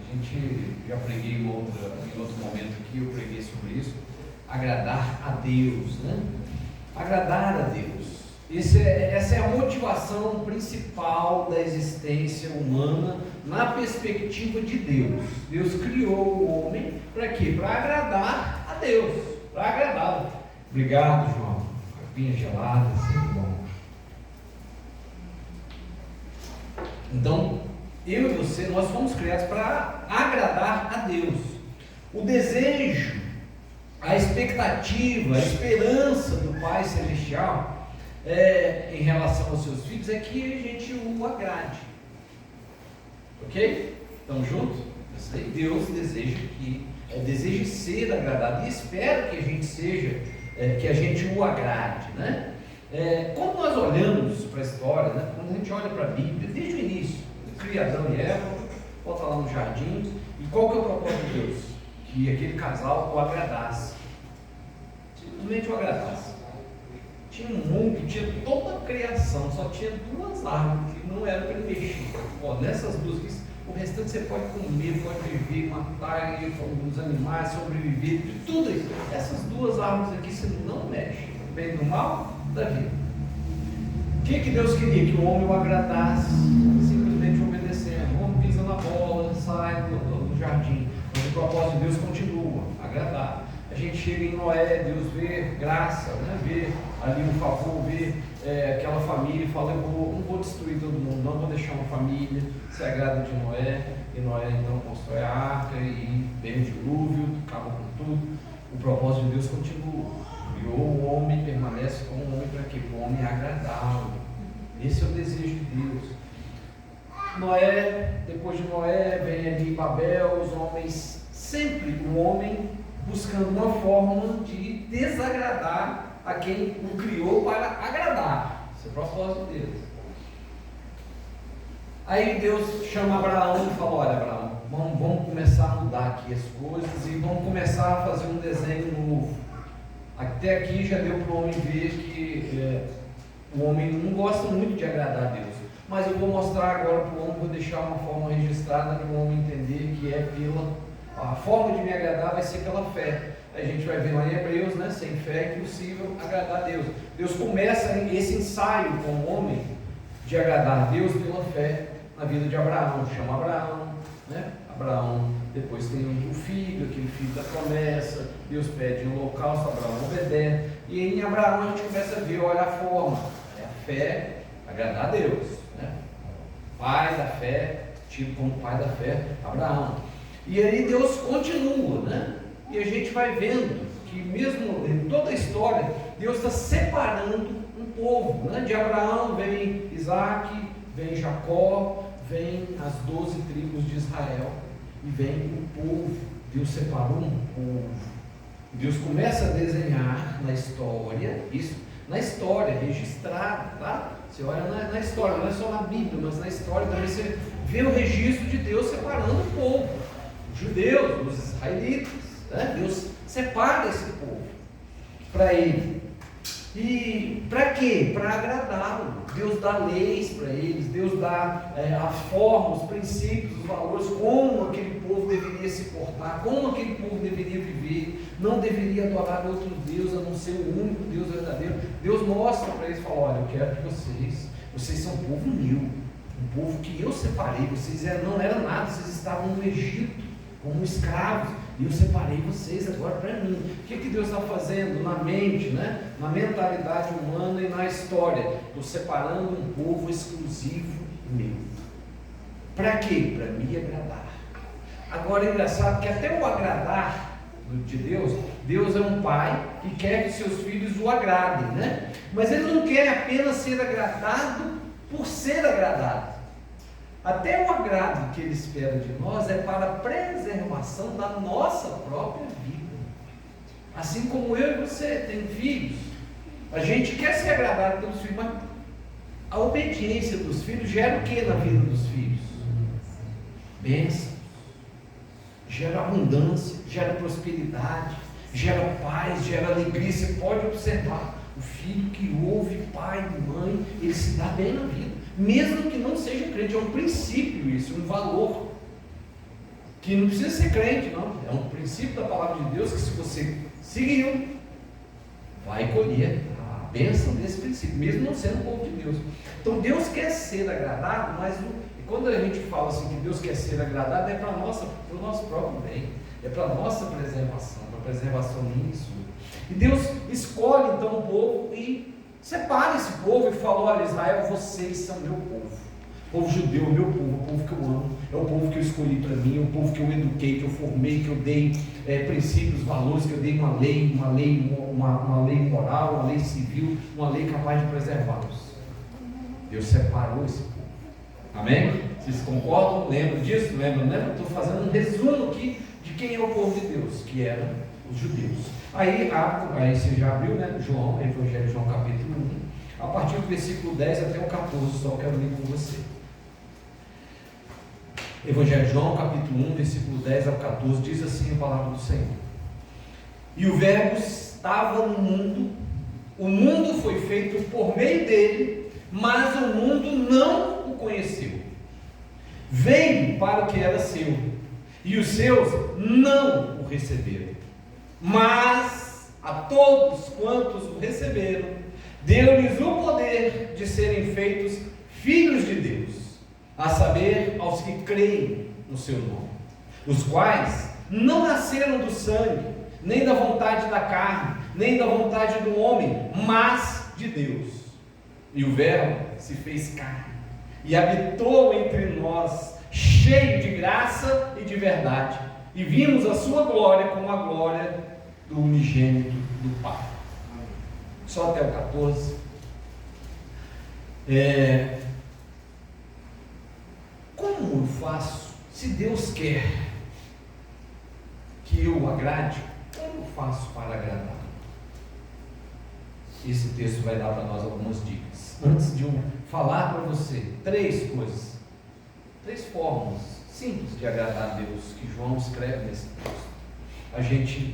A gente já preguei em outro momento aqui, eu preguei sobre isso. Agradar a Deus, né? Agradar a Deus. Essa é a motivação principal da existência humana na perspectiva de Deus. Deus criou o homem para quê? Para agradar a Deus, para agradá-lo. Obrigado, João. Capinha gelada, sempre bom. Então, eu e você, nós fomos criados para agradar a Deus. O desejo, a expectativa, a esperança do Pai Celestial em relação aos seus filhos é que a gente o agrade. Ok? Estamos juntos? Deus deseja ser agradado e espera que a gente seja, que a gente o agrade, né? Quando nós olhamos para a história, né? Quando a gente olha para a Bíblia, desde o início, cria Adão e Eva, volta lá no jardim, e qual que é o propósito de Deus? Que aquele casal o agradasse, simplesmente o agradasse. Tinha um mundo, tinha toda a criação, só tinha duas árvores que não era para ele mexer. Nessas duas aqui, o restante você pode comer, pode viver, matar alguns animais, sobreviver, tudo isso. Essas duas árvores aqui você não mexe, do bem e do mal da vida. O que Deus queria? Que o homem o agradasse, simplesmente obedecendo. O homem pisa na bola, sai do jardim, mas o propósito de Deus continua, agradar. A gente chega em Noé, Deus vê graça, né? Vê ali um favor, vê aquela família e fala: eu não vou destruir todo mundo, não vou deixar uma família. Se agrada de Noé, e Noé então constrói a arca e vem o dilúvio, acaba com tudo. O propósito de Deus continua. Criou o homem, permanece como um homem para que o homem agradá-lo. Esse é o desejo de Deus. Noé, depois de Noé, vem ali Babel, os homens, sempre o homem buscando uma forma de desagradar a quem o criou para agradar. Esse é o propósito de Deus. Aí Deus chama Abraão e fala: olha, Abraão, vamos começar a mudar aqui as coisas e vamos começar a fazer um desenho novo. Até aqui já deu para o homem ver que o homem não gosta muito de agradar a Deus. Mas eu vou mostrar agora para o homem, vou deixar uma forma registrada para o homem entender que a forma de me agradar vai ser pela fé. A gente vai ver lá em Hebreus, né? Sem fé é impossível agradar a Deus. Deus começa esse ensaio com o homem de agradar a Deus pela fé na vida de Abraão. Chama Abraão, né? Abraão depois tem o filho, aquele filho da promessa. Deus pede um holocausto, Abraão obedece. E em Abraão a gente começa a ver, olha a forma. É a fé, agradar a Deus, né? Pai da fé, tipo como pai da fé, Abraão. E aí Deus continua, né? E a gente vai vendo que mesmo em toda a história, Deus está separando um povo, né? De Abraão vem Isaac, vem Jacó, vem as 12 tribos de Israel e vem o povo. Deus separou um povo. Deus começa a desenhar na história, isso, na história, registrado, tá? Você olha na história, não é só na Bíblia, mas na história também você vê o registro de Deus separando o povo, os judeus, os israelitas, né? Deus separa esse povo para ele. E para quê? Para agradá-lo. Deus dá leis para eles, Deus dá a forma, os princípios, os valores, como aquele povo deveria se portar, como aquele povo deveria viver, não deveria adorar outro Deus a não ser o único Deus verdadeiro. Deus mostra para eles e fala: olha, eu quero que vocês são um povo meu, um povo que eu separei, vocês não eram nada, vocês estavam no Egito como escravos, e eu separei vocês agora para mim. O que Deus está fazendo na mente, né? Na mentalidade humana e na história? Estou separando um povo exclusivo meu. Para quê? Para me agradar. Agora é engraçado que até o agradar de Deus, Deus é um pai que quer que seus filhos o agradem, né? Mas ele não quer apenas ser agradado por ser agradado. Até o agrado que ele espera de nós é para a preservação da nossa própria vida. Assim como eu e você tem filhos, a gente quer ser agradado pelos filhos, mas a obediência dos filhos gera o que na vida dos filhos? Bênção, gera abundância, gera prosperidade, gera paz, gera alegria. Você pode observar, o filho que ouve pai e mãe, ele se dá bem na vida. Mesmo que não seja crente, é um princípio isso, um valor que que não precisa ser crente, não. É um princípio da palavra de Deus que, se você seguiu, vai colher a bênção desse princípio, mesmo não sendo povo de Deus. Então Deus quer ser agradado, mas quando a gente fala assim que Deus quer ser agradado, é para o nosso próprio bem, é para a nossa preservação, para a preservação minha e sua. E Deus escolhe então o povo e separa esse povo e fala: olha, Israel, vocês são meu povo. O povo judeu é meu povo, o povo que eu amo, é o povo que eu escolhi para mim, é o povo que eu eduquei, que eu formei, que eu dei princípios, valores, que eu dei uma lei moral, uma lei civil, uma lei capaz de preservá-los. Deus separou esse povo. Amém? Vocês concordam? Lembram disso? Lembram? Estou fazendo um resumo aqui de quem é o povo de Deus, que eram os judeus. Aí você já abriu, né? João, Evangelho de João capítulo 1, a partir do versículo 10 até o 14, só quero ler com você. Evangelho de João capítulo 1, versículo 10 ao 14, diz assim a palavra do Senhor: e o verbo estava no mundo, o mundo foi feito por meio dele, mas o mundo não o conheceu. Veio para o que era seu, e os seus não o receberam. Mas a todos quantos o receberam, deu-lhes o poder de serem feitos filhos de Deus, a saber, aos que creem no seu nome, os quais não nasceram do sangue, nem da vontade da carne, nem da vontade do homem, mas de Deus. E o Verbo se fez carne e habitou entre nós, cheio de graça e de verdade, e vimos a sua glória como a glória do unigênito do Pai. Só até o 14. Como eu faço, se Deus quer que eu o agrade, como eu faço para agradar? Esse texto vai dar para nós algumas dicas. Antes de eu falar para você três coisas, três formas simples de agradar a Deus que João escreve nesse texto.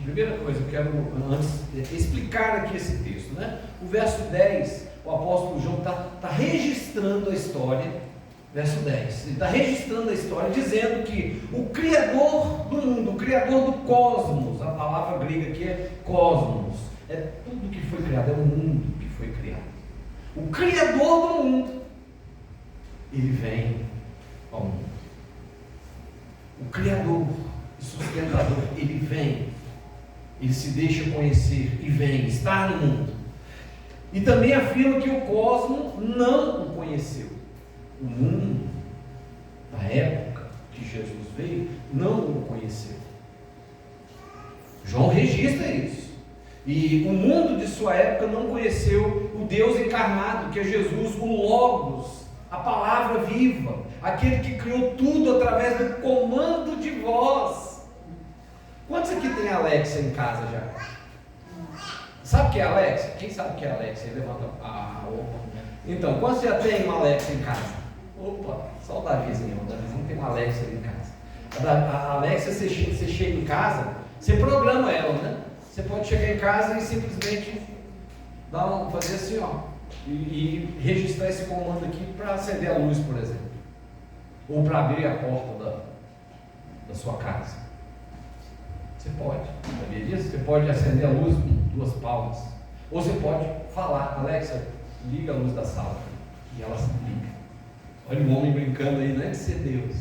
Primeira coisa, eu quero antes explicar aqui esse texto, né? O verso 10, o apóstolo João está registrando a história, verso 10, ele está registrando a história, dizendo que o Criador do mundo, o Criador do cosmos, a palavra grega aqui é cosmos, é tudo que foi criado, é o mundo que foi criado. O Criador do mundo, ele vem ao mundo. O Criador, sustentador, ele vem, ele se deixa conhecer e vem, está no mundo. E também afirma que o cosmos não o conheceu. O mundo da época que Jesus veio não o conheceu. João registra isso. E o mundo de sua época não conheceu o Deus encarnado, que é Jesus, o Logos, a palavra viva, aquele que criou tudo através do comando de voz. Quantos aqui tem Alexa em casa já? Sabe o que é Alexa? Quem sabe o que é Alexa? Levanta opa. Então, quantos já tem uma Alexa em casa? Opa, só o Davizinho. O Davizinho tem uma Alexa ali em casa. A Alexa, você chega em casa, você programa ela, né? Você pode chegar em casa e simplesmente fazer assim, ó, e registrar esse comando aqui para acender a luz, por exemplo, ou para abrir a porta da sua casa. Você pode, sabia disso? Você pode acender a luz com 2 palmas, ou você pode falar: Alexa, liga a luz da sala, e ela se liga. Olha o homem brincando aí, não é de ser Deus.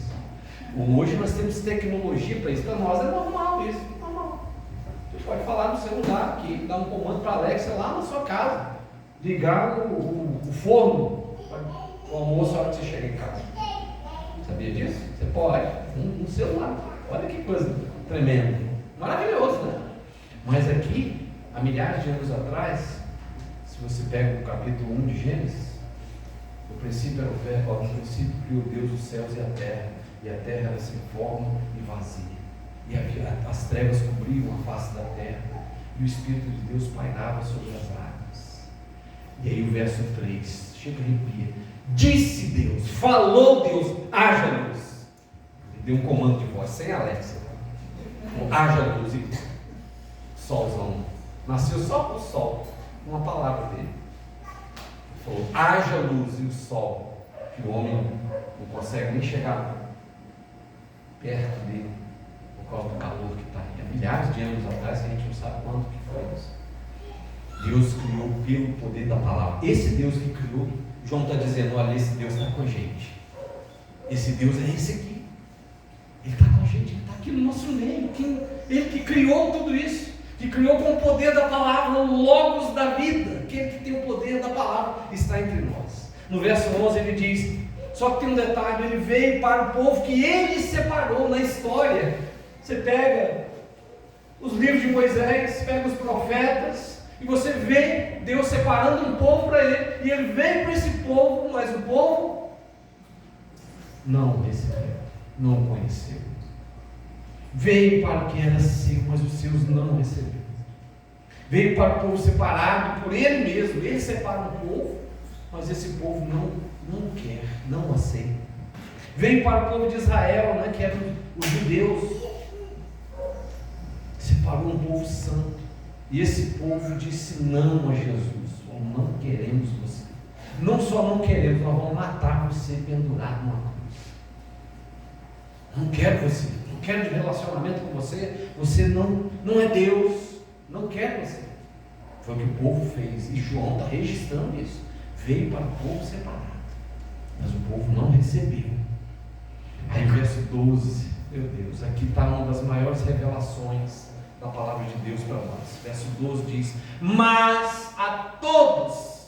Hoje nós temos tecnologia para isso, para nós é normal isso, normal. Você pode falar no celular aqui, dar um comando para a Alexa lá na sua casa, ligar o forno, o almoço na hora que você chega em casa. Sabia disso? Você pode, no celular. Olha que coisa tremenda, maravilhoso, né? Mas aqui, há milhares de anos atrás, se você pega o capítulo 1 de Gênesis, o princípio era o verbo, no princípio criou Deus os céus e a terra era sem forma e vazia, e as trevas cobriam a face da terra, e o Espírito de Deus pairava sobre as águas. E aí o verso 3, chega a arrepia: disse Deus, falou Deus, haja luz. Ele deu um comando de voz, sem Alexa, haja luz, e solzão, nasceu só o sol, uma palavra dele. Ele falou: haja luz, e o sol, que o homem não consegue nem chegar perto dele, por causa do calor que está aí. Há milhares de anos atrás, que a gente não sabe quanto que foi isso. Deus criou pelo poder da palavra. Esse Deus que criou, João está dizendo, olha, esse Deus está com a gente. Esse Deus é esse aqui. Ele está com a gente, Ele está aqui no nosso meio. Ele que criou tudo isso, que criou com o poder da palavra, o logos da vida. Aquele que tem o poder da palavra está entre nós. No verso 11 ele diz, só que tem um detalhe, ele veio para o povo que ele separou na história. Você pega os livros de Moisés, pega os profetas, e você vê Deus separando um povo para ele, e ele veio para esse povo, mas o povo não recebeu, não conheceu. Veio para o que era seu, mas os seus não receberam. Veio para o povo separado por ele mesmo. Ele separa o povo, mas esse povo não quer, não aceita. Veio para o povo de Israel, né, que eram os judeus. Separou um povo santo. E esse povo disse não a Jesus. Não queremos você. Não só não queremos, nós vamos matar você pendurado numa cruz. Não quero você. Não quero de relacionamento com você. Você não é Deus. Não quero você. Foi o que o povo fez. E João está registrando isso. Veio para o povo separado. Mas o povo não recebeu. Aí verso 12. Meu Deus, aqui está uma das maiores revelações da palavra de Deus para nós. Verso 12 diz, mas a todos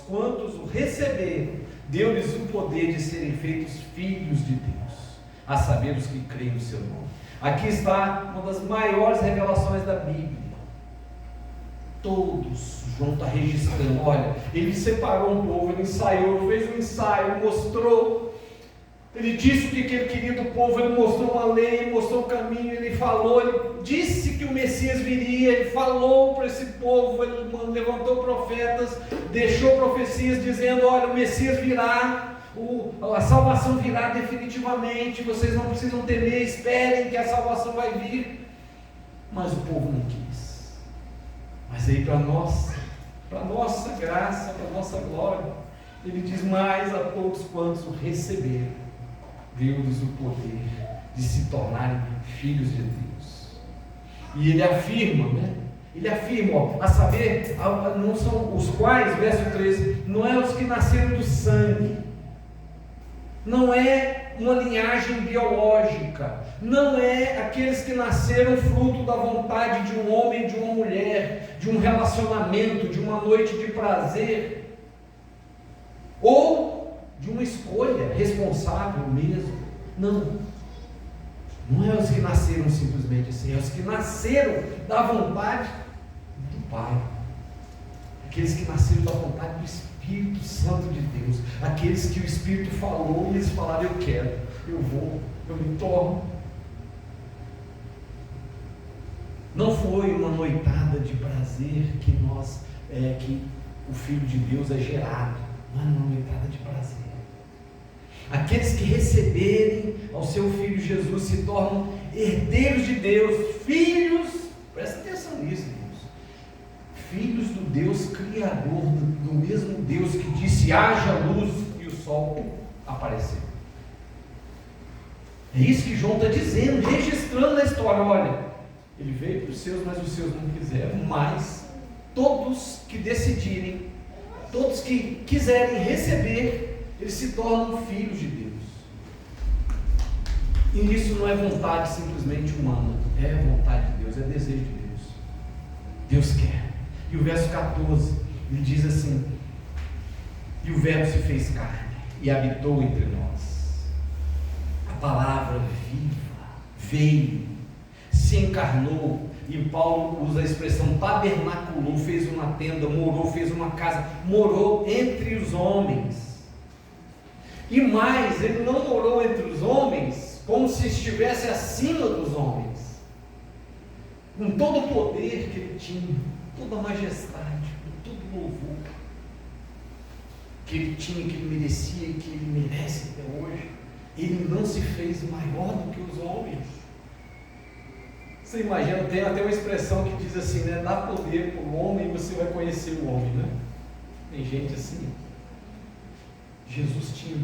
quantos o receberam, deu-lhes o poder de serem feitos filhos de Deus, a saber os que creem no seu nome. Aqui está uma das maiores revelações da Bíblia. Todos, João está registrando, olha, ele separou um povo, ele ensaiou, fez um ensaio, mostrou, ele disse o que ele queria do povo, ele mostrou uma lei, ele mostrou o caminho, ele falou, ele disse que o Messias viria, ele falou para esse povo, ele levantou profetas, deixou profecias dizendo, olha, o Messias virá, a salvação virá definitivamente, vocês não precisam temer, esperem que a salvação vai vir. Mas o povo não quis. Mas aí para nossa graça, para nossa glória, ele diz, mais a todos quantos o receberam, deu-lhes o poder de se tornarem filhos de Deus. E ele afirma, né? Ele afirma, a saber, não são os quais, verso 13, não é os que nasceram do sangue, não é uma linhagem biológica, não é aqueles que nasceram fruto da vontade de um homem e de uma mulher, de um relacionamento, de uma noite de prazer, ou de uma escolha responsável mesmo. Não é os que nasceram simplesmente assim, é os que nasceram da vontade do Pai, aqueles que nasceram da vontade do Espírito Santo de Deus, aqueles que o Espírito falou e eles falaram, eu quero, eu vou, eu me torno. Não foi uma noitada de prazer que o Filho de Deus é gerado, não é uma noitada de prazer. Aqueles que receberem ao seu Filho Jesus se tornam herdeiros de Deus, filhos, presta atenção nisso, irmãos, filhos do Deus Criador, do mesmo Deus que disse, haja luz, e o sol apareceu. É isso que João está dizendo, registrando na história, olha, ele veio para os seus, mas os seus não quiseram, mas todos que decidirem, todos que quiserem receber, eles se tornam filhos de Deus. E isso não é vontade simplesmente humana, é vontade de Deus, é desejo de Deus. Deus quer. E o verso 14, ele diz assim, e o verbo se fez carne e habitou entre nós. A palavra viva veio, se encarnou, e Paulo usa a expressão tabernaculou, fez uma tenda, morou, fez uma casa, morou entre os homens. E mais, ele não morou entre os homens como se estivesse acima dos homens, com todo o poder que ele tinha, toda a majestade, com todo o louvor que ele tinha, que ele merecia e que ele merece até hoje. Ele não se fez maior do que os homens. Você imagina, tem até uma expressão que diz assim, né? Dá poder para o homem e você vai conhecer o homem, né? Tem gente assim. Jesus tinha,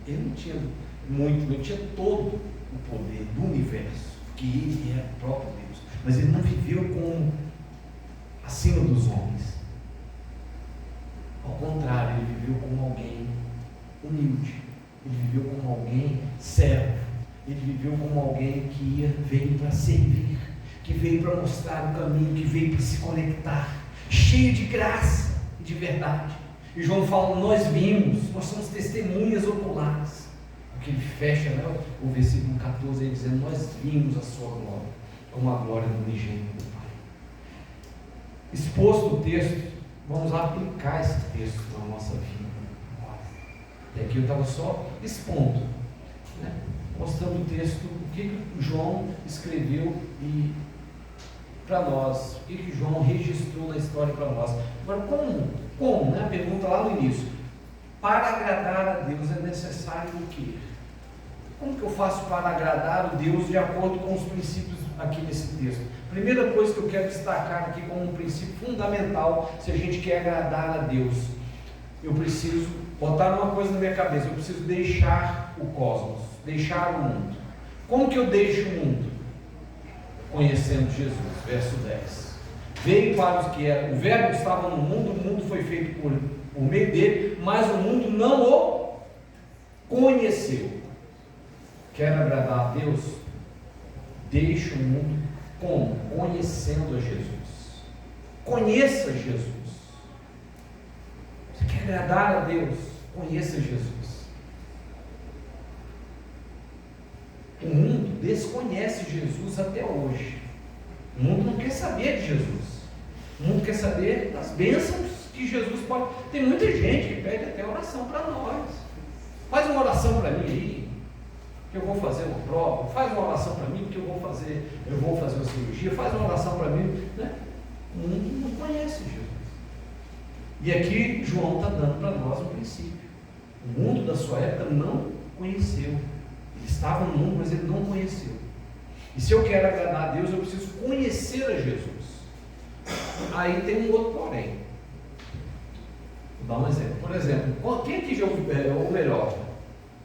ele ele tinha todo o poder do universo, que ele era o próprio Deus, mas ele não viveu como acima dos homens. Ao contrário, ele viveu como alguém humilde, ele viveu como alguém servo, ele viveu como alguém que veio para servir, que veio para mostrar o caminho, que veio para se conectar, cheio de graça e de verdade. E João fala, nós vimos, nós somos testemunhas oculares. Porque ele fecha, né, o versículo 14, aí, dizendo, nós vimos a sua glória, como a glória do unigênito do Pai. Exposto o texto, vamos aplicar esse texto na nossa vida. E aqui eu estava só expondo, né, mostrando o texto, o que João escreveu e para nós, o que João registrou na história para nós. Agora, como, né? A pergunta lá no início, para agradar a Deus é necessário o quê? Como que eu faço para agradar o Deus de acordo com os princípios aqui nesse texto? Primeira coisa que eu quero destacar aqui como um princípio fundamental, se a gente quer agradar a Deus, eu preciso botar uma coisa na minha cabeça, eu preciso deixar o cosmos, deixar o mundo. Como que eu deixo o mundo? Conhecendo Jesus, verso 10. Veio para os que eram, o verbo estava no mundo, o mundo foi feito por meio dele, mas o mundo não o conheceu. Quer agradar a Deus? Deixe o mundo como? Conhecendo a Jesus. Conheça Jesus. Você quer agradar a Deus? Conheça Jesus. O mundo desconhece Jesus até hoje. O mundo não quer saber de Jesus. O mundo quer saber das bênçãos que Jesus pode. Tem muita gente que pede até oração para nós. Faz uma oração para mim aí, que eu vou fazer uma prova. Faz uma oração para mim, que eu vou fazer uma cirurgia. Faz uma oração para mim, né? O mundo não conhece Jesus. E aqui João está dando para nós um princípio. O mundo da sua época não conheceu. Ele estava no mundo, mas ele não conheceu. E se eu quero agradar a Deus, eu preciso conhecer a Jesus. Aí tem um outro porém. Vou dar um exemplo. Por exemplo, quem aqui já ouviu, ou melhor,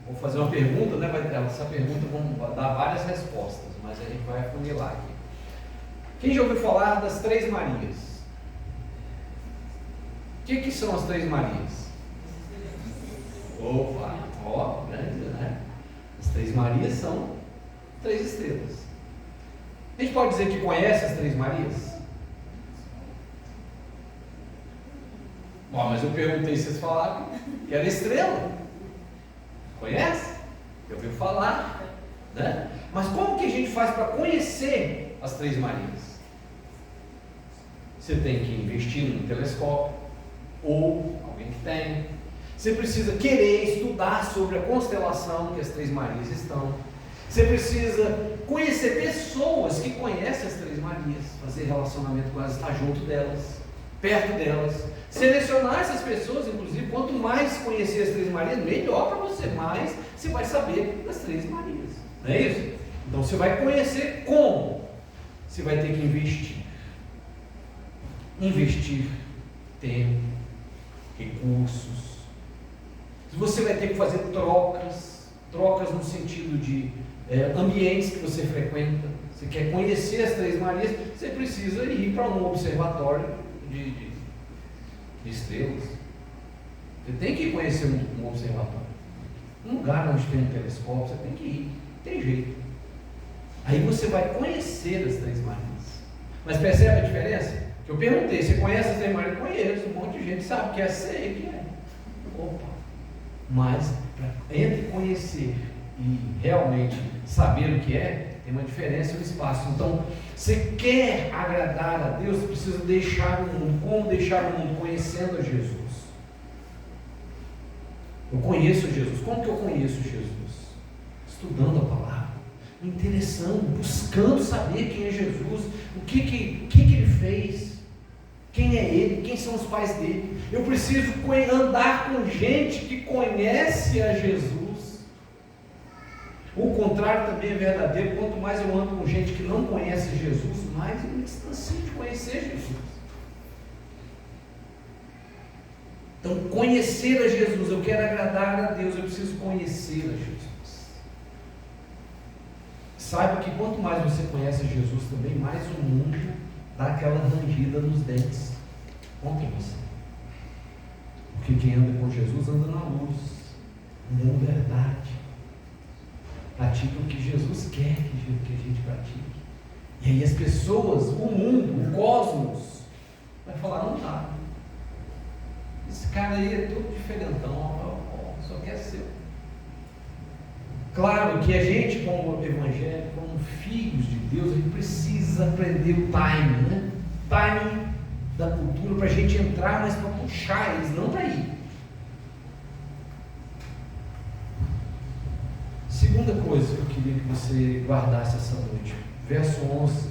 vou fazer uma pergunta, né? Essa pergunta vai dar várias respostas, mas a gente vai afunilar aqui. Quem já ouviu falar das Três Marias? O que são as Três Marias? Opa, ó, grande, né? As Três Marias são três estrelas. A gente pode dizer que conhece as Três Marias? Bom, mas eu perguntei se vocês falaram que era estrela. Conhece? Já ouviu falar, né? Mas como que a gente faz para conhecer as Três Marias? Você tem que investir num telescópio, ou alguém que tem. Você precisa querer estudar sobre a constelação que as Três Marias estão. Você precisa conhecer pessoas que conhecem as Três Marias, fazer relacionamento com elas, estar junto delas, perto delas. Selecionar essas pessoas, inclusive, quanto mais conhecer as Três Marias, melhor para você, mais você vai saber das Três Marias. Não é isso? Então você vai conhecer como? Você vai ter que investir. Investir tempo, recursos. Você vai ter que fazer trocas no sentido de ambientes que você frequenta. Você quer conhecer as Três Marias, você precisa ir para um observatório de estrelas. Você tem que conhecer um observatório. Um lugar onde tem um telescópio, você tem que ir. Tem jeito. Aí você vai conhecer as Três Marias. Mas percebe a diferença? Que eu perguntei, você conhece as Três Marias? Conheço, um monte de gente sabe que é, sei que é. Opa! Mas entre conhecer e realmente saber o que é, tem uma diferença no espaço. Então, você quer agradar a Deus, você precisa deixar o mundo. Como deixar o mundo? Conhecendo a Jesus. Eu conheço Jesus. Como que eu conheço Jesus? Estudando a palavra, me interessando, buscando saber quem é Jesus, o que ele fez, quem é ele, quem são os pais dele. Eu preciso andar com gente que conhece a Jesus. O contrário também é verdadeiro. Quanto mais eu ando com gente que não conhece Jesus, mais eu me distancio de conhecer Jesus. Então, conhecer a Jesus, eu quero agradar a Deus, eu preciso conhecer a Jesus. saiba que quanto mais você conhece Jesus também, mais o mundo dá aquela rangida nos dentes contra você. Porque quem anda com Jesus anda na luz, anda na verdade, pratica o que Jesus quer que a gente pratique. E aí as pessoas, o mundo, o cosmos, vai falar: não dá, esse cara aí é todo diferentão, só quer ser. Claro que a gente, como evangélico, como filhos de Deus, a gente precisa aprender o timing, né? O timing da cultura para a gente entrar, mas para puxar eles, não para ir. Segunda coisa que eu queria que você guardasse essa noite, verso 11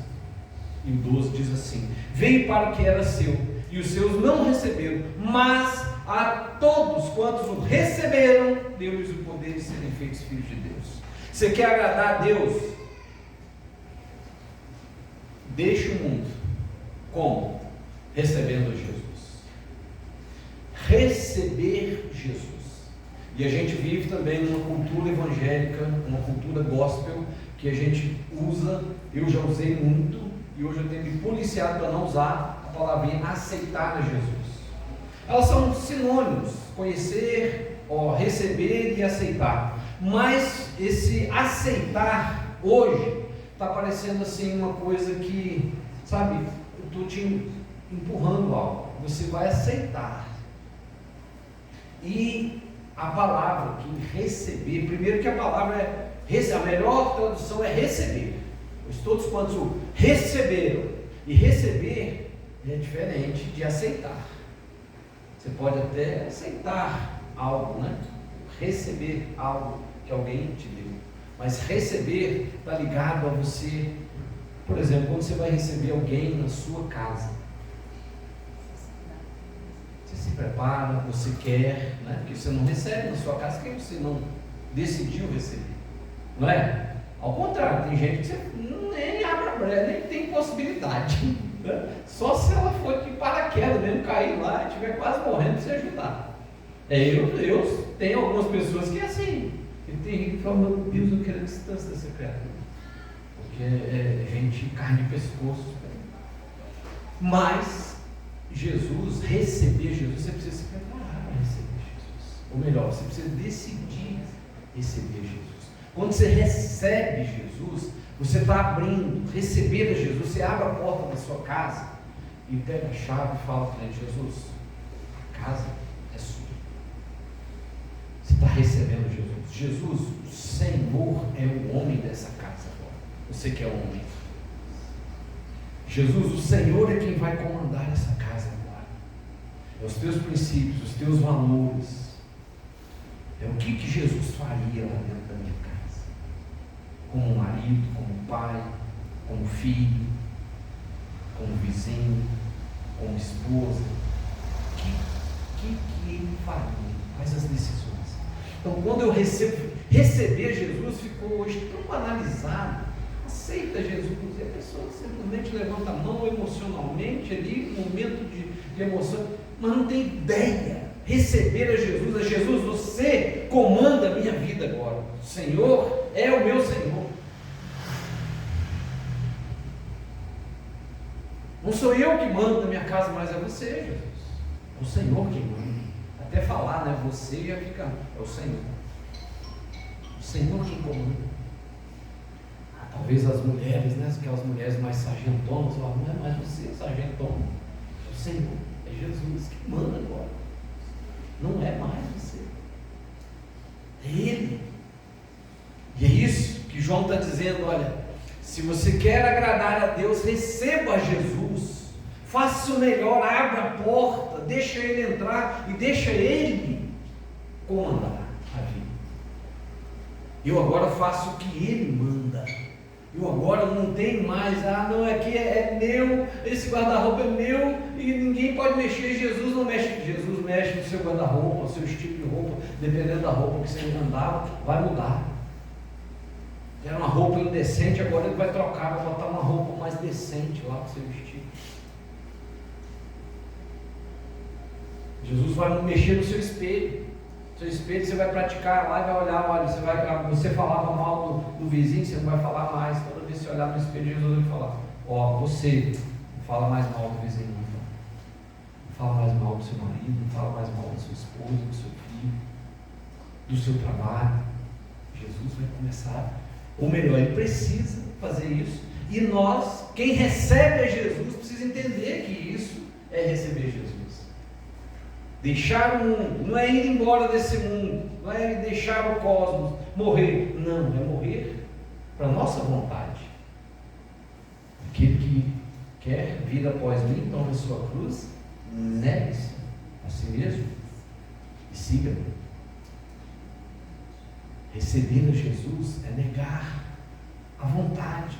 e 12 diz assim: veio para o que era seu, e os seus não receberam, mas a todos quantos o receberam, deu-lhes o poder de serem feitos filhos de Deus. Você quer agradar a Deus? Deixe o mundo. Como? Recebendo Jesus. Receber Jesus. E a gente vive também numa cultura evangélica, uma cultura gospel, que a gente usa, eu já usei muito, e hoje eu tenho me policiado para não usar a palavrinha aceitar a Jesus. Elas são sinônimos, conhecer, receber e aceitar. Mas esse aceitar hoje está parecendo assim uma coisa que, sabe, eu estou te empurrando algo, você vai aceitar. E a palavra que receber, primeiro que a palavra a melhor tradução é receber, pois todos quantos o receberam, e receber é diferente de aceitar. Você pode até aceitar algo, né? Receber algo que alguém te deu, mas receber está ligado a você. Por exemplo, quando você vai receber alguém na sua casa, você se prepara, você quer, né? Porque você não recebe na sua casa quem você não decidiu receber, não é? Ao contrário, tem gente que você nem abre a brecha, nem tem possibilidade, né? Só se ela for de paraquedas mesmo, cair lá e estiver quase morrendo para você ajudar. Eu tenho algumas pessoas que é assim, e tem gente que fala: meu Deus, eu quero a distância dessa criatura, porque é gente carne de pescoço. Mas Jesus, receber Jesus, você precisa se preparar para receber Jesus. Ou melhor, você precisa decidir receber Jesus. Quando você recebe Jesus, você está abrindo, receber a Jesus, você abre a porta da sua casa e pega a chave e fala para ele: Jesus, a casa é sua. Você está recebendo Jesus. Jesus, o Senhor é o homem dessa casa agora. Você que é homem. Jesus, o Senhor é quem vai comandar essa casa agora. É os teus princípios, os teus valores. É o que Jesus faria lá dentro da minha casa. Como marido, como pai, como filho, como vizinho, como esposa. O que ele faria? Quais as decisões? Então, quando eu receber Jesus, ficou hoje tão banalizado. Aceita Jesus, e a pessoa simplesmente levanta a mão emocionalmente ali, um momento de emoção, mas não tem ideia. Receber a Jesus, você comanda a minha vida agora. O Senhor é o meu Senhor. Não sou eu que mando na minha casa, mas é você, Jesus. É o Senhor que manda. Até falar, né? Você já fica, é o Senhor. O Senhor quem comanda. Talvez as mulheres, né? Aquelas mulheres mais sargentonas, falam: não é mais você, sargentona. É o Senhor, é Jesus que manda agora. Não é mais você. É Ele. E é isso que João está dizendo: olha, se você quer agradar a Deus, receba Jesus. Faça o melhor, abra a porta, deixa Ele entrar e deixa Ele comandar a vida. Eu agora faço o que Ele manda. Eu agora não tenho mais, não, aqui é meu, esse guarda-roupa é meu e ninguém pode mexer. Jesus não mexe. Jesus mexe no seu guarda-roupa, no seu estilo de roupa, dependendo da roupa que você andava, vai mudar. Era uma roupa indecente, agora ele vai trocar, vai botar uma roupa mais decente lá para você vestir. Jesus vai mexer no seu espelho. Seu espelho você vai praticar lá e vai olhar, olha, você falava mal do vizinho, você não vai falar mais. Toda vez que você olhar no espelho, Jesus vai falar, você não fala mais mal do vizinho, não fala mais mal do seu marido, não fala mais mal da sua esposa, do seu filho, do seu trabalho. Jesus vai começar, ou melhor, ele precisa fazer isso. E nós, quem recebe a Jesus, precisa entender que isso é receber Jesus. Deixar o mundo, não é ir embora desse mundo, não é deixar o cosmos, morrer. Não, é morrer para a nossa vontade. Aquele que quer vir após mim, tome a sua cruz, negue-se a si mesmo e siga-me. Receber a Jesus é negar a vontade,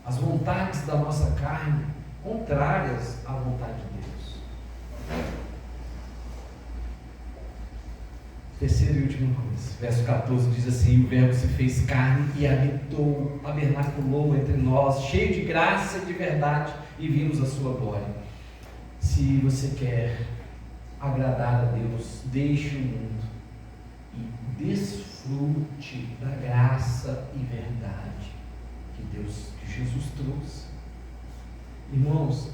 as vontades da nossa carne, contrárias à vontade de Deus. Terceira e última coisa, verso 14 diz assim: o verbo se fez carne e habitou, tabernaculou entre nós, cheio de graça e de verdade, e vimos a sua glória. Se você quer agradar a Deus, deixe o mundo e desfrute da graça e verdade que Jesus trouxe. Irmãos,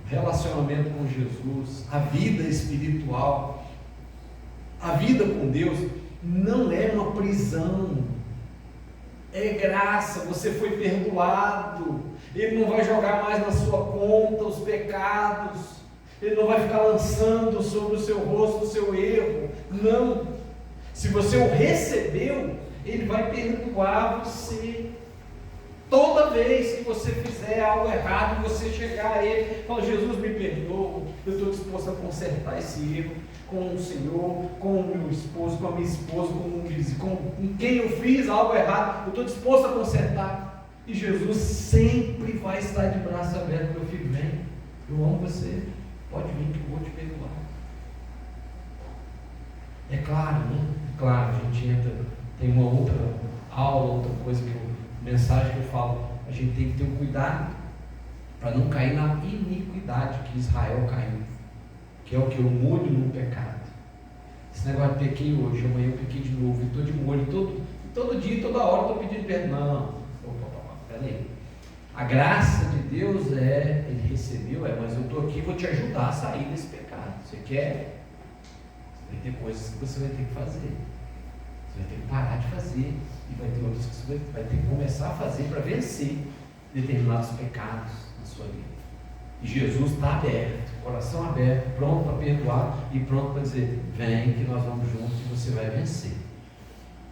relacionamento com Jesus, a vida espiritual, a vida com Deus não é uma prisão, é graça. Você foi perdoado, Ele não vai jogar mais na sua conta os pecados, Ele não vai ficar lançando sobre o seu rosto o seu erro, não. Se você o recebeu, Ele vai perdoar você. Toda vez que você fizer algo errado, você chegar a Ele e falar: Jesus, me perdoa, eu estou disposto a consertar esse erro com o Senhor, com o meu esposo, com a minha esposa, com quem eu fiz algo errado, eu estou disposto a consertar. E Jesus sempre vai estar de braço aberto: meu filho, vem, eu amo você, pode vir que eu vou te perdoar. É claro, né? É claro, a gente entra, tem uma outra aula, outra coisa mensagem que eu falo, a gente tem que ter um cuidado para não cair na iniquidade que Israel caiu, que é o que? O molho no pecado. Esse negócio de pequei hoje, amanhã eu pequei de novo, e estou de molho, todo dia, toda hora estou pedindo perdão. Não, peraí. A graça de Deus Ele recebeu, mas eu estou aqui, vou te ajudar a sair desse pecado. Você quer? Vai ter coisas que você vai ter que fazer. Você vai ter que parar de fazer. E vai ter outras que você vai ter que começar a fazer para vencer determinados pecados na sua vida. E Jesus está aberto, coração aberto, pronto para perdoar e pronto para dizer: vem que nós vamos juntos e você vai vencer.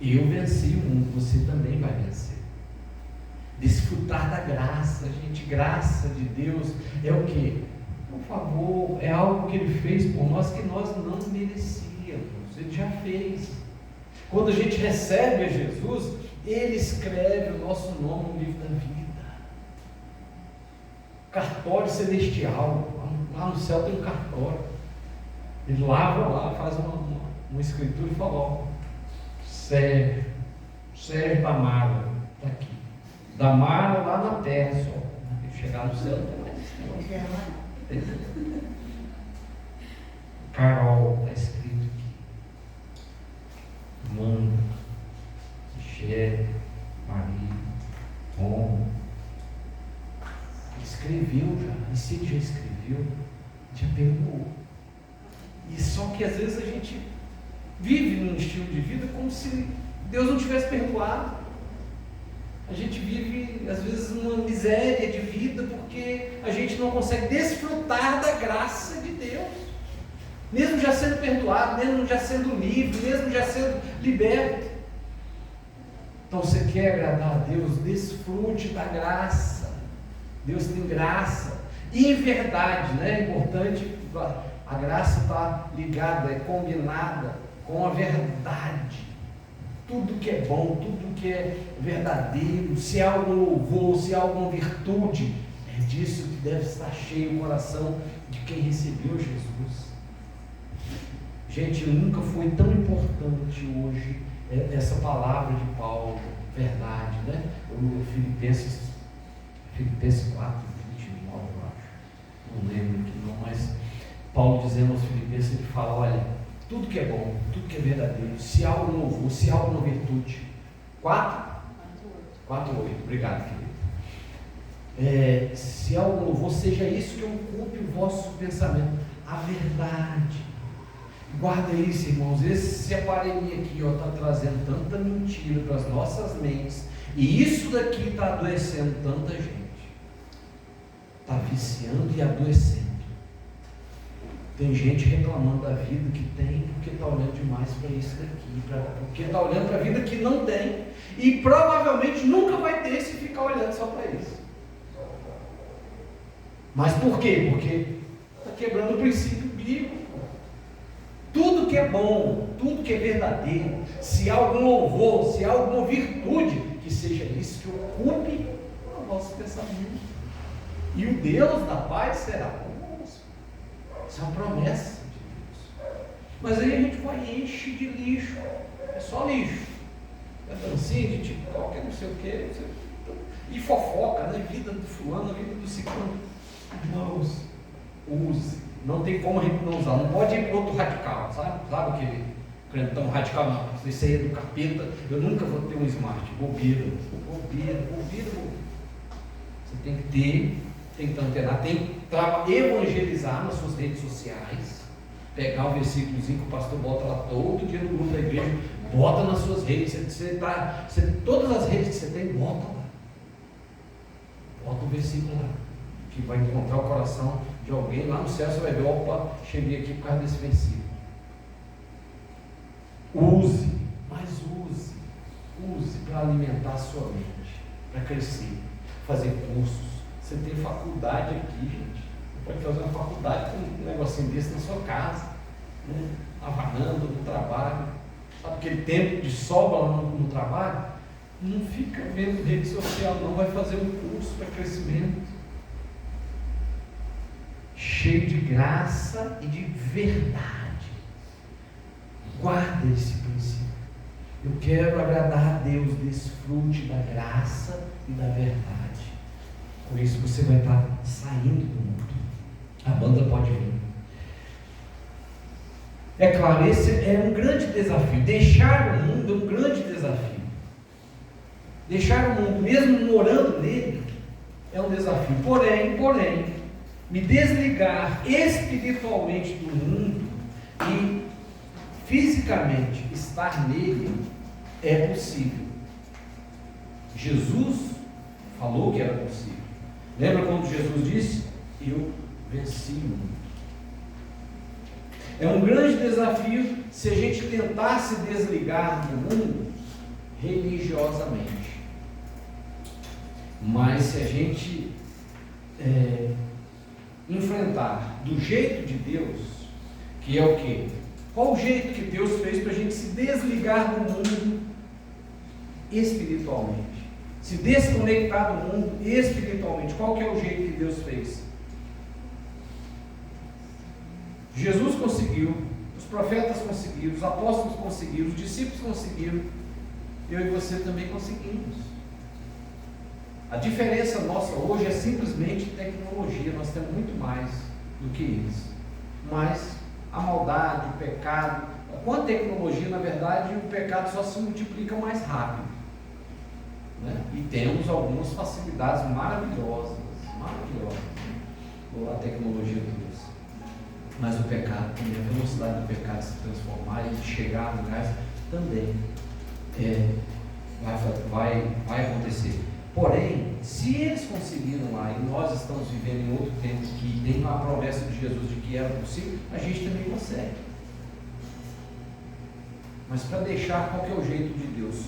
Eu venci o mundo, você também vai vencer. Desfrutar da graça, gente. Graça de Deus é o que? Por favor, é algo que Ele fez por nós que nós não merecíamos. Ele já fez. Quando a gente recebe a Jesus, Ele escreve o nosso nome no livro da vida. Cartório celestial. Lá no céu tem um cartório. Ele lava lá, faz uma escritura e fala: ó, Sérgio Damara, está aqui. Damara lá na terra só. Ele chegar no céu, não tem mais. Carol, está escrito aqui. Mano, Michele, Maria, Tom. Ele escreveu já. E se ele já escreveu, já perdoou. E só que às vezes a gente vive num estilo de vida como se Deus não tivesse perdoado. A gente vive às vezes uma miséria de vida porque a gente não consegue desfrutar da graça de Deus, mesmo já sendo perdoado, mesmo já sendo livre, mesmo já sendo liberto. Então você quer agradar a Deus, desfrute da graça. Deus tem graça e verdade, né? É importante, a graça está ligada, é combinada com a verdade. Tudo que é bom, tudo que é verdadeiro, se há algum louvor, se há alguma virtude, é disso que deve estar cheio o coração de quem recebeu Jesus. Gente, nunca foi tão importante hoje essa palavra de Paulo, verdade, né? O Filipenses 4, 29, eu acho. Não lembro aqui não, mas Paulo dizendo aos Filipenses, ele fala: olha, tudo que é bom, tudo que é verdadeiro, se há um louvor, se há uma virtude. 4:8. Obrigado, querido. Se há um louvor, seja isso que ocupe o vosso pensamento. A verdade. Guarda isso, irmãos. Esse aparelhinho aqui está trazendo tanta mentira para as nossas mentes. E isso daqui está adoecendo tanta gente. Está viciando e adoecendo. Tem gente reclamando da vida que tem porque está olhando demais para isso daqui, porque está olhando para a vida que não tem e provavelmente nunca vai ter se ficar olhando só para isso. Mas por quê? Porque está quebrando o princípio bíblico. Tudo que é bom, tudo que é verdadeiro, se há algum louvor, se há alguma virtude, que seja isso que ocupe o nosso pensamento. E o Deus da paz será conosco. Isso é uma promessa de Deus. Mas aí a gente vai e enche de lixo. É só lixo. É dancinha de TikTok, não sei o quê. E fofoca, né? Vida do fulano, vida do ciclano. Irmãos, use. Não tem como a gente não usar. Não pode ir para outro radical, sabe? Sabe aquele crentão radical? Não, isso aí é do capeta. Eu nunca vou ter um smart. Bobeira. Você tem que ter, tem que antenar, tem que evangelizar nas suas redes sociais. Pegar o versículozinho que o pastor bota lá todo dia no grupo da igreja. Bota nas suas redes. Todas as redes que você tem, bota lá. Bota o versículo lá. Que vai encontrar o coração de alguém lá no céu. Você vai ver, opa, cheguei aqui por causa desse versículo. Use, mas use para alimentar a sua mente, para crescer, fazer cursos. Você tem faculdade aqui, gente. Você pode fazer uma faculdade com um negocinho desse na sua casa, né? Avanando no trabalho. Sabe aquele tempo de sobra no trabalho? Não fica vendo rede social, não. Vai fazer um curso para crescimento. Cheio de graça e de verdade. Guarda esse princípio. Eu quero agradar a Deus, desfrute da graça e da verdade. Com isso você vai estar saindo do mundo. A banda pode vir. É claro, esse é um grande desafio. Deixar o mundo é um grande desafio. Deixar o mundo, mesmo morando nele, é um desafio. Porém, me desligar espiritualmente do mundo e fisicamente estar nele é possível. Jesus falou que era possível. Lembra quando Jesus disse: eu venci o mundo. É um grande desafio se a gente tentar se desligar do mundo religiosamente. Mas se a gente enfrentar do jeito de Deus, que é o quê? Qual o jeito que Deus fez para a gente se desligar do mundo espiritualmente? Se desconectar do mundo espiritualmente. Qual que é o jeito que Deus fez? Jesus conseguiu, os profetas conseguiram, os apóstolos conseguiram, os discípulos conseguiram, eu e você também conseguimos. A diferença nossa hoje é simplesmente tecnologia. Nós temos muito mais do que eles. Mas a maldade, o pecado, com a tecnologia, na verdade, o pecado só se multiplica mais rápido, né? E temos algumas facilidades maravilhosas, a tecnologia de Deus. Mas o pecado também, a velocidade do pecado se transformar e chegar a lugares também vai acontecer. Porém, se eles conseguiram lá e nós estamos vivendo em outro tempo que tem uma promessa de Jesus de que era possível, a gente também consegue. Mas para deixar, qual que é o jeito de Deus?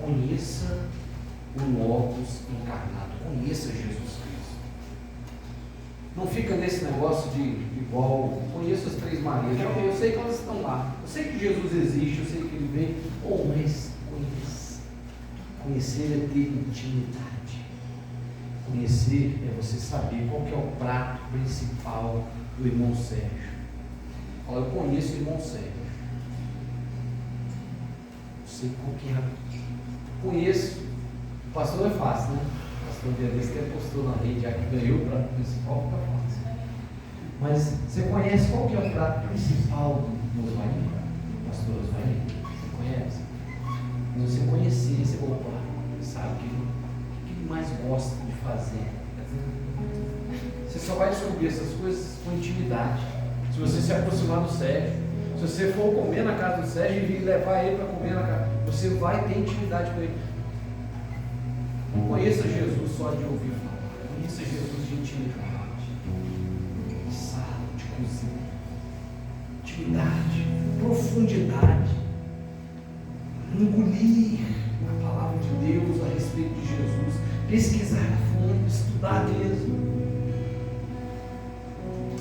Conheça o Logos encarnado, conheça Jesus Cristo. Não fica nesse negócio de igual, conheço as Três Marias, eu sei que elas estão lá, eu sei que Jesus existe, eu sei que Ele veio, mas conhecer é ter intimidade. Conhecer é você saber qual que é o prato principal do irmão Sérgio. Fala, eu conheço o irmão Sérgio. Eu sei qual que é. Conheço. O pastor é fácil, né? O pastor Denise até postou na rede, já que ganhou o prato principal, fica fácil. Mas você conhece qual que é o prato principal Osvaldo, pastor Osvaldo, você conhece? Se você conhecer, você vai, opa, sabe o que ele mais gosta de fazer. Você só vai descobrir essas coisas com intimidade. Se você se aproximar do Sérgio, se você for comer na casa do Sérgio e levar ele para comer na casa, você vai ter intimidade com ele. Não conheça Jesus só de ouvir falar, conheça Jesus de intimidade, de sala, de cozinha, intimidade, profundidade, engolir a palavra de Deus a respeito de Jesus, pesquisar a fundo, estudar mesmo.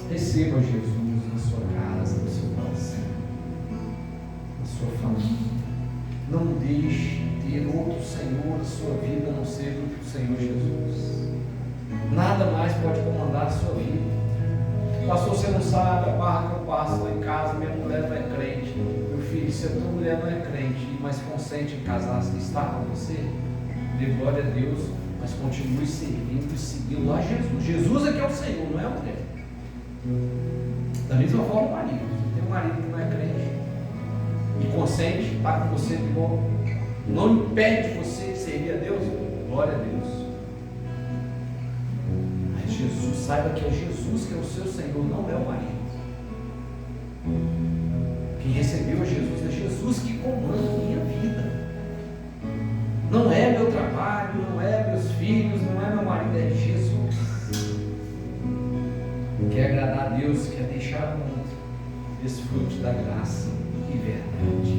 Receba Jesus na sua casa, no seu coração, na sua família. Não deixe ter outro Senhor na sua vida a não ser o Senhor Jesus. Nada mais pode comandar a sua vida. Pastor, você não sabe a barra que eu passo lá em casa, minha mulher não é crente. Meu filho, se a tua mulher não é crente, mas consente em casar, está com você, dê glória a Deus, mas continue servindo e seguindo a Jesus. Jesus é que é o Senhor, não é a mulher. Da mesma forma o marido. Você tem um marido que não é crente e consente, está com você de bom, não impede você de servir a Deus, glória a Deus. Mas Jesus, saiba que é Jesus que é o seu Senhor, não é o marido. Quem recebeu a Jesus é Jesus que comanda a minha vida. Não é meu trabalho, não é meus filhos, não é meu marido, é Jesus. Quer agradar a Deus, quer deixar o mundo desfrute da graça e verdade.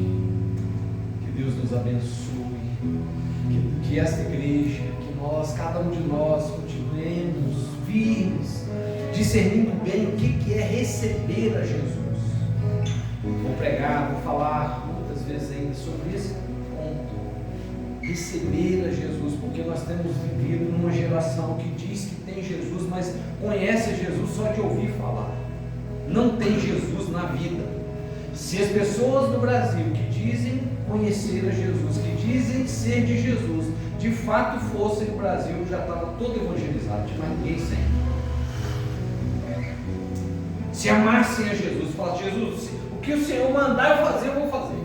Que Deus nos abençoe, que esta igreja, que nós, cada um de nós, continuemos firmes, discernindo bem o que é receber a Jesus. Vou pregar, vou falar muitas vezes ainda sobre esse ponto. Receber a Jesus, porque nós temos vivido numa geração que diz que tem Jesus, mas conhece Jesus só de ouvir falar. Não tem Jesus na vida. Se as pessoas no Brasil que dizem conhecer a Jesus, que dizem ser de Jesus, de fato fossem, o Brasil já estava todo evangelizado, mas ninguém sente. Se amassem a Jesus, falassem: Jesus, o que o Senhor mandar eu fazer, eu vou fazer.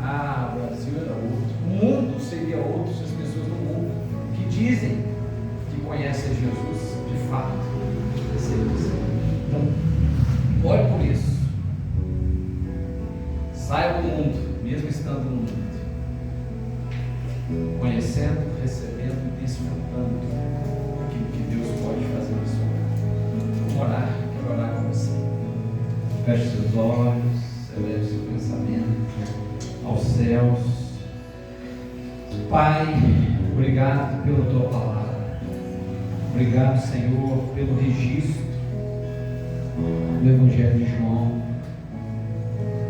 Ah, o Brasil era outro, o mundo seria outro se as pessoas do mundo que dizem que conhecem Jesus, de fato, recebessem. Então, ore por isso. Saia do mundo, mesmo estando no mundo, conhecendo, recebendo e desfrutando aquilo que Deus pode fazer na sua vida. Vamos orar, quero orar com você. Feche seus olhos, eleve seu pensamento aos céus. Pai, obrigado pela tua palavra. Obrigado, Senhor, pelo registro do Evangelho de João,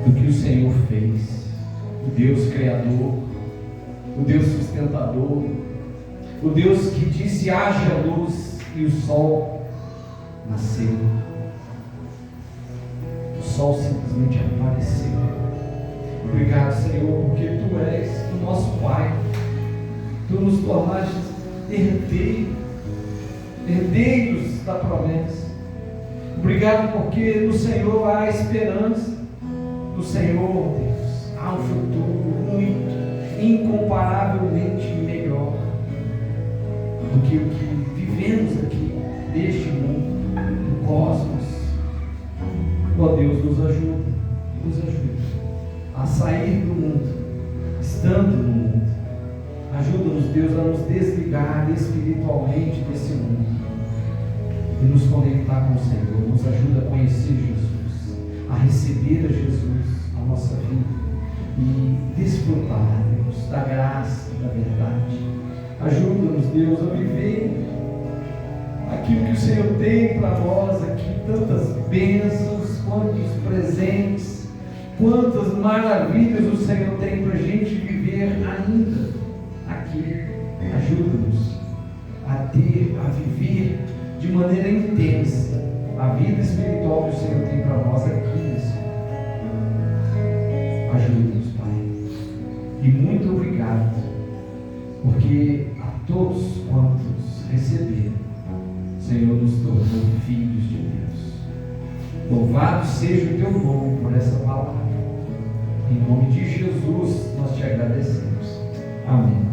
do que o Senhor fez, o Deus Criador, o Deus sustentador, o Deus que disse: haja luz, e o sol nasceu. O sol simplesmente apareceu. Obrigado, Senhor, porque Tu és o nosso Pai. Tu nos tornaste herdeiros da promessa. Obrigado porque no Senhor há esperança. No Senhor, Deus, há um futuro muito, incomparavelmente melhor do que o que vivemos aqui neste mundo, no cosmos. Ó Deus, nos ajuda a sair do mundo, estando no mundo. Ajuda-nos, Deus, a nos desligar espiritualmente desse mundo e nos conectar com o Senhor. Nos ajuda a conhecer Jesus, a receber a Jesus na nossa vida e desfrutar, Deus, da graça, da verdade. Ajuda-nos, Deus, a viver aquilo que o Senhor tem para nós aqui, tantas bênçãos, quantos presentes, quantas maravilhas o Senhor tem para a gente viver ainda aqui. Ajuda-nos a viver de maneira intensa a vida espiritual que o Senhor tem para nós aqui nesse mundo. Ajuda-nos, Pai, e muito obrigado, porque a todos quantos receberam, o Senhor nos tornou filhos de Deus. Louvado seja o teu nome por essa palavra. Em nome de Jesus nós te agradecemos. Amém.